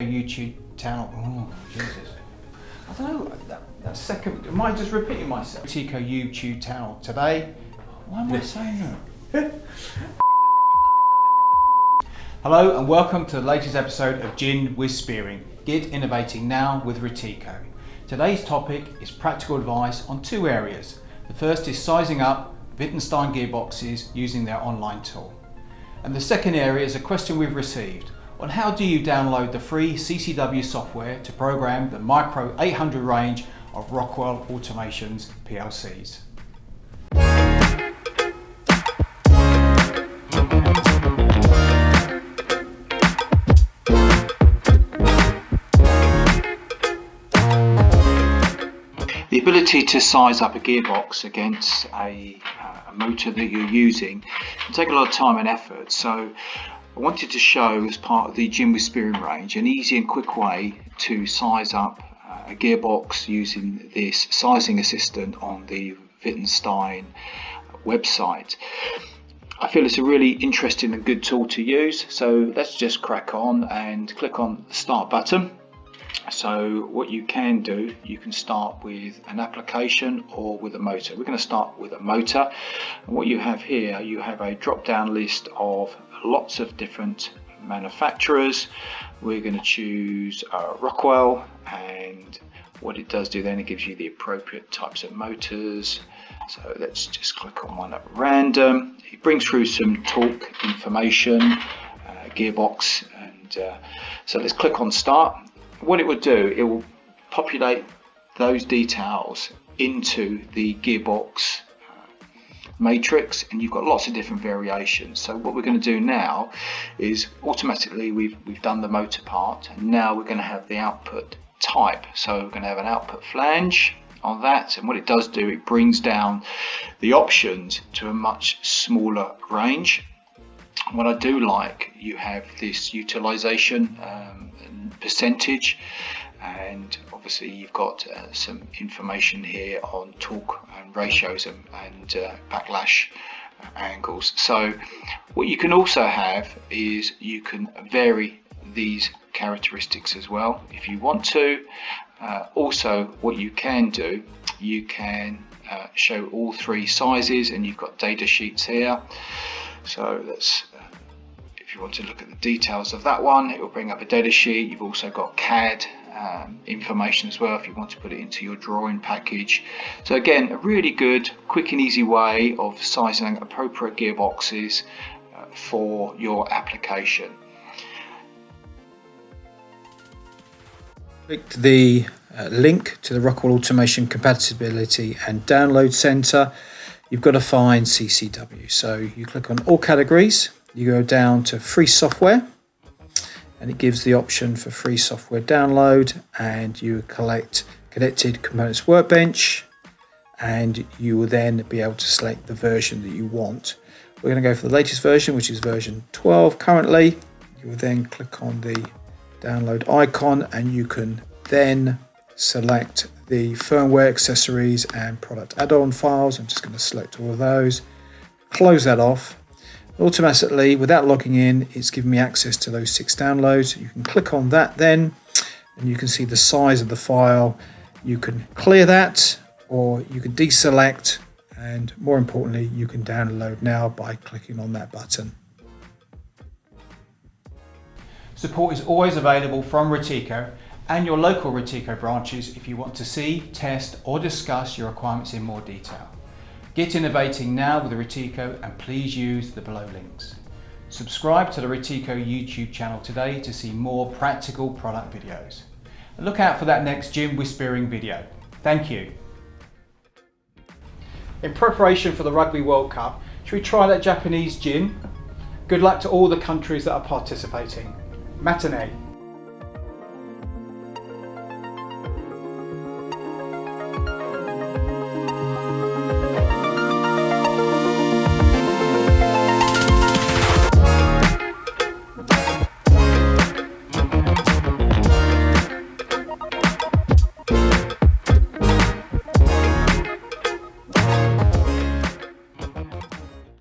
YouTube channel. Oh, Jesus. I don't know, that second, am I just repeating myself? Routeco YouTube channel today. Why am I saying that? Hello and welcome to the latest episode of Gin with Spearing. Get innovating now with Routeco. Today's topic is practical advice on two areas. The first is sizing up Wittenstein gearboxes using their online tool. And the second area is a question we've received on how do you download the free CCW software to program the Micro 800 range of Rockwell Automation's PLCs. The ability to size up a gearbox against a motor that you're using can take a lot of time and effort. So I wanted to show, as part of the Gin with Spearing range, an easy and quick way to size up a gearbox using this sizing assistant on the Wittenstein website. I feel it's a really interesting and good tool to use, so let's just crack on and click on the start button. So what you can do, you can start with an application or with a motor. We're going to start with a motor, and what you have here, you have a drop down list of lots of different manufacturers. We're going to choose Rockwell, and what it does do then, it gives you the appropriate types of motors. So let's just click on one at random. It brings through some torque information, gearbox, and so let's click on start. What it will do, it will populate those details into the gearbox matrix, and you've got lots of different variations. So what we're going to do now is automatically we've done the motor part, and now we're going to have the output type. So we're going to have an output flange on that, and what it does do, it brings down the options to a much smaller range. What I do like, you have this utilization percentage, and obviously you've got some information here on torque and ratios and backlash angles. So what you can also have is you can vary these characteristics as well if you want to. Also what you can do, you can show all three sizes, and you've got data sheets here. So let's if you want to look at the details of that one, it will bring up a data sheet. You've also got CAD information as well if you want to put it into your drawing package. So again, a really good, quick and easy way of sizing appropriate gearboxes for your application. Click the link to the Rockwell Automation Compatibility and Download Center. You've got to find CCW. So you click on all categories. You go down to free software, and it gives the option for free software download, and you collect connected components workbench, and you will then be able to select the version that you want. We're going to go for the latest version, which is version 12 currently. You will then click on the download icon, and you can then select the firmware, accessories and product add-on files. I'm just going to select all of those, close that off. Automatically, without logging in, it's giving me access to those 6 downloads. You can click on that then, and you can see the size of the file. You can clear that, or you can deselect, and more importantly, you can download now by clicking on that button. Support is always available from Routeco and your local Routeco branches if you want to see, test or discuss your requirements in more detail. Get innovating now with the Routeco, and please use the below links. Subscribe to the Routeco YouTube channel today to see more practical product videos. And look out for that next Gin with Spearing video. Thank you. In preparation for the Rugby World Cup, should we try that Japanese gin? Good luck to all the countries that are participating. Matinee.